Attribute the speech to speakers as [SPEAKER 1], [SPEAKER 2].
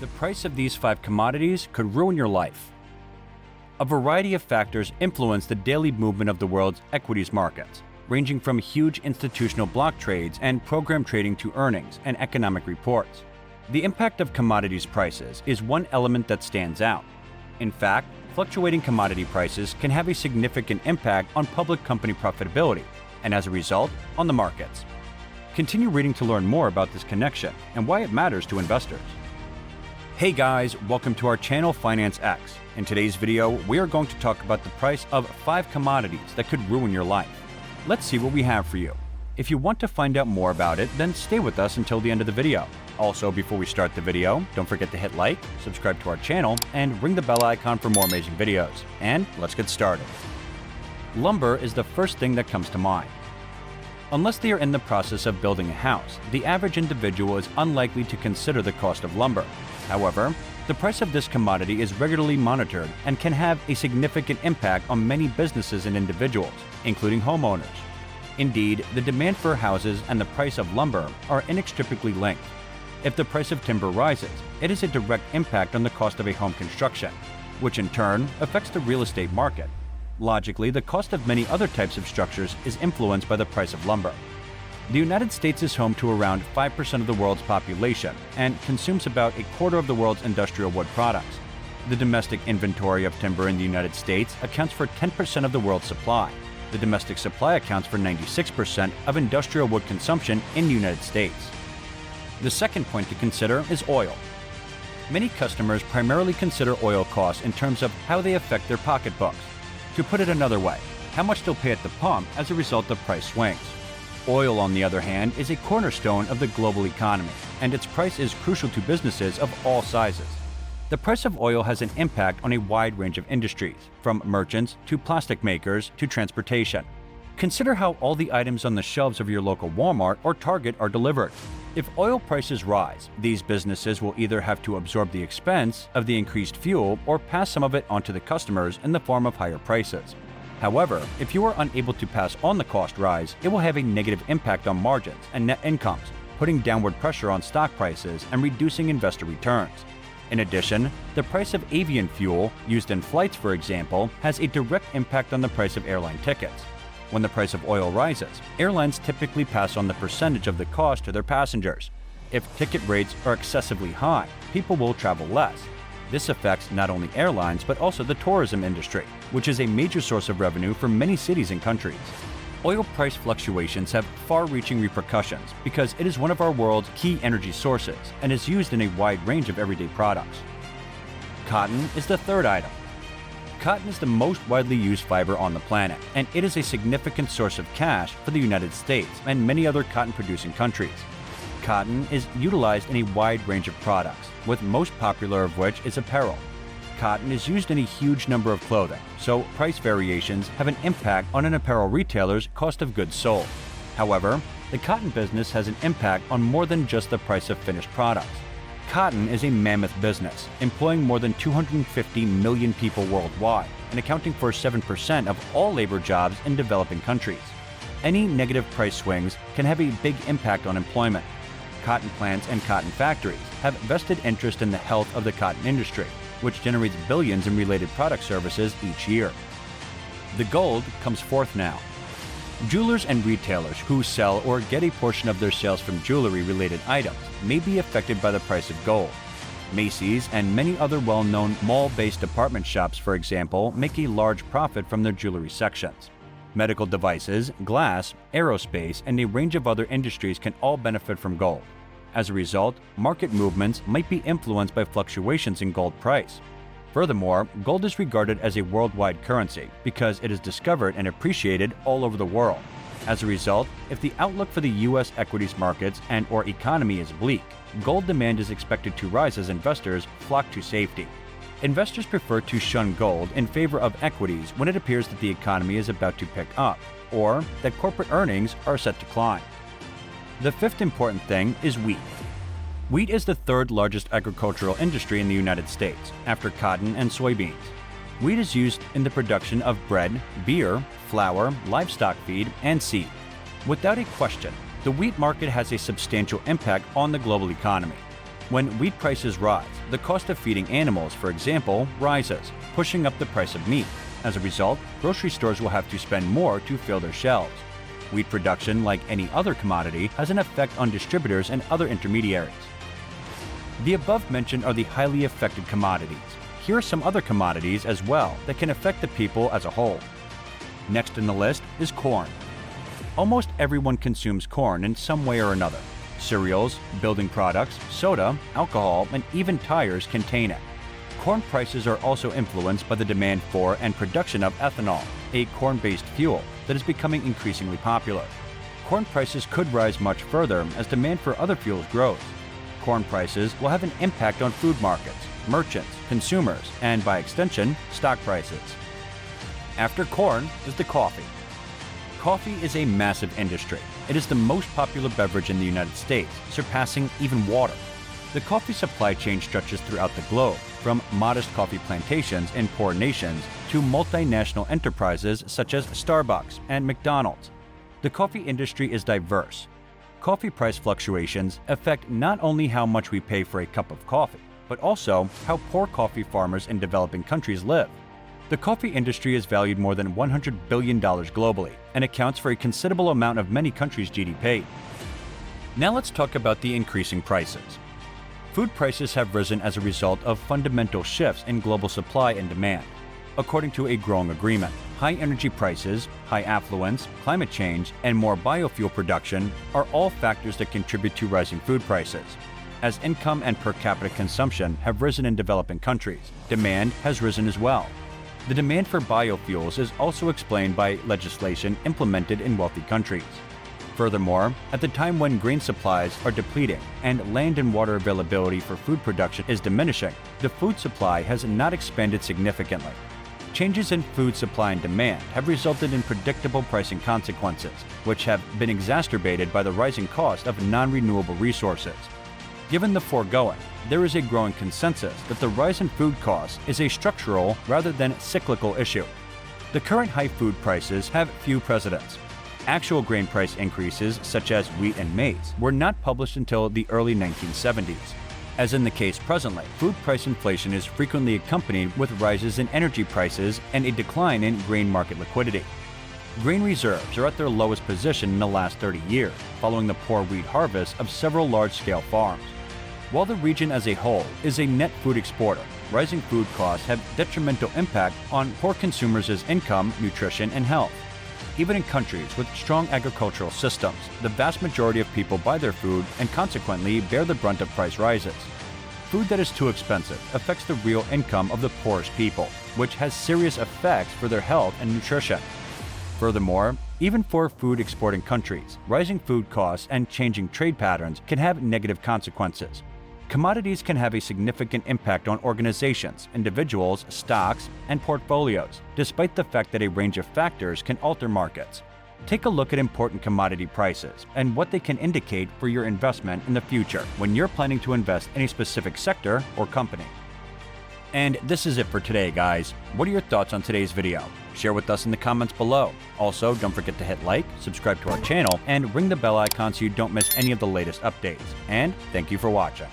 [SPEAKER 1] The price of these 5 commodities could ruin your life. A variety of factors influence the daily movement of the world's equities markets, ranging from huge institutional block trades and program trading to earnings and economic reports. The impact of commodities prices is one element that stands out. In fact, fluctuating commodity prices can have a significant impact on public company profitability, and as a result, on the markets. Continue reading to learn more about this connection and why it matters to investors. Hey guys, welcome to our channel FinanceX. In today's video, we are going to talk about the price of 5 commodities that could ruin your life. Let's see what we have for you. If you want to find out more about it, then stay with us until the end of the video. Also, before we start the video, don't forget to hit like, subscribe to our channel, and ring the bell icon for more amazing videos. And let's get started. Lumber is the first thing that comes to mind. Unless they are in the process of building a house, the average individual is unlikely to consider the cost of lumber. However, the price of this commodity is regularly monitored and can have a significant impact on many businesses and individuals, including homeowners. Indeed, the demand for houses and the price of lumber are inextricably linked. If the price of timber rises, it has a direct impact on the cost of a home construction, which in turn affects the real estate market. Logically, the cost of many other types of structures is influenced by the price of lumber. The United States is home to around 5% of the world's population and consumes about a quarter of the world's industrial wood products. The domestic inventory of timber in the United States accounts for 10% of the world's supply. The domestic supply accounts for 96% of industrial wood consumption in the United States. The second point to consider is oil. Many customers primarily consider oil costs in terms of how they affect their pocketbooks. To put it another way, how much they'll pay at the pump as a result of price swings. Oil, on the other hand, is a cornerstone of the global economy, and its price is crucial to businesses of all sizes. The price of oil has an impact on a wide range of industries, from merchants to plastic makers to transportation. Consider how all the items on the shelves of your local Walmart or Target are delivered. If oil prices rise, these businesses will either have to absorb the expense of the increased fuel or pass some of it onto the customers in the form of higher prices. However, if you are unable to pass on the cost rise, it will have a negative impact on margins and net incomes, putting downward pressure on stock prices and reducing investor returns. In addition, the price of avian fuel, used in flights for example, has a direct impact on the price of airline tickets. When the price of oil rises, airlines typically pass on the percentage of the cost to their passengers. If ticket rates are excessively high, people will travel less. This affects not only airlines but also the tourism industry, which is a major source of revenue for many cities and countries. Oil price fluctuations have far-reaching repercussions because it is one of our world's key energy sources and is used in a wide range of everyday products. Cotton is the third item. Cotton is the most widely used fiber on the planet, and it is a significant source of cash for the United States and many other cotton-producing countries. Cotton is utilized in a wide range of products, with most popular of which is apparel. Cotton is used in a huge number of clothing, so price variations have an impact on an apparel retailer's cost of goods sold. However, the cotton business has an impact on more than just the price of finished products. Cotton is a mammoth business, employing more than 250 million people worldwide and accounting for 7% of all labor jobs in developing countries. Any negative price swings can have a big impact on employment. Cotton plants and cotton factories have vested interest in the health of the cotton industry, which generates billions in related product services each year. The gold comes fourth now. Jewelers and retailers who sell or get a portion of their sales from jewelry-related items may be affected by the price of gold. Macy's and many other well-known mall-based department shops, for example, make a large profit from their jewelry sections. Medical devices, glass, aerospace, and a range of other industries can all benefit from gold. As a result, market movements might be influenced by fluctuations in gold price. Furthermore, gold is regarded as a worldwide currency because it is discovered and appreciated all over the world. As a result, if the outlook for the U.S. equities markets and/or economy is bleak, gold demand is expected to rise as investors flock to safety. Investors prefer to shun gold in favor of equities when it appears that the economy is about to pick up or that corporate earnings are set to climb. The fifth important thing is wheat. Wheat is the third largest agricultural industry in the United States, after cotton and soybeans. Wheat is used in the production of bread, beer, flour, livestock feed, and seed. Without a question, the wheat market has a substantial impact on the global economy. When wheat prices rise, the cost of feeding animals, for example, rises, pushing up the price of meat. As a result, grocery stores will have to spend more to fill their shelves. Wheat production, like any other commodity, has an effect on distributors and other intermediaries. The above-mentioned are the highly affected commodities. Here are some other commodities as well that can affect the people as a whole. Next in the list is corn. Almost everyone consumes corn in some way or another. Cereals, building products, soda, alcohol, and even tires contain it. Corn prices are also influenced by the demand for and production of ethanol, a corn-based fuel that is becoming increasingly popular. Corn prices could rise much further as demand for other fuels grows. Corn prices will have an impact on food markets, merchants, consumers, and by extension, stock prices. After corn is the coffee. Coffee is a massive industry. It is the most popular beverage in the United States, surpassing even water. The coffee supply chain stretches throughout the globe, from modest coffee plantations in poor nations to multinational enterprises such as Starbucks and McDonald's. The coffee industry is diverse. Coffee price fluctuations affect not only how much we pay for a cup of coffee, but also how poor coffee farmers in developing countries live. The coffee industry is valued more than $100 billion globally and accounts for a considerable amount of many countries' GDP. Now let's talk about the increasing prices. Food prices have risen as a result of fundamental shifts in global supply and demand. According to a growing agreement, high energy prices, high affluence, climate change, and more biofuel production are all factors that contribute to rising food prices. As income and per capita consumption have risen in developing countries, demand has risen as well. The demand for biofuels is also explained by legislation implemented in wealthy countries. Furthermore, at the time when grain supplies are depleting and land and water availability for food production is diminishing, the food supply has not expanded significantly. Changes in food supply and demand have resulted in predictable pricing consequences, which have been exacerbated by the rising cost of non-renewable resources. Given the foregoing, there is a growing consensus that the rise in food costs is a structural rather than cyclical issue. The current high food prices have few precedents. Actual grain price increases, such as wheat and maize, were not published until the early 1970s. As in the case presently, food price inflation is frequently accompanied with rises in energy prices and a decline in grain market liquidity. Grain reserves are at their lowest position in the last 30 years, following the poor wheat harvest of several large-scale farms. While the region as a whole is a net food exporter, rising food costs have detrimental impact on poor consumers' income, nutrition, and health. Even in countries with strong agricultural systems, the vast majority of people buy their food and consequently bear the brunt of price rises. Food that is too expensive affects the real income of the poorest people, which has serious effects for their health and nutrition. Furthermore, even for food exporting countries, rising food costs and changing trade patterns can have negative consequences. Commodities can have a significant impact on organizations, individuals, stocks, and portfolios, despite the fact that a range of factors can alter markets. Take a look at important commodity prices and what they can indicate for your investment in the future when you're planning to invest in a specific sector or company. And this is it for today, guys. What are your thoughts on today's video? Share with us in the comments below. Also, don't forget to hit like, subscribe to our channel, and ring the bell icon so you don't miss any of the latest updates. And thank you for watching.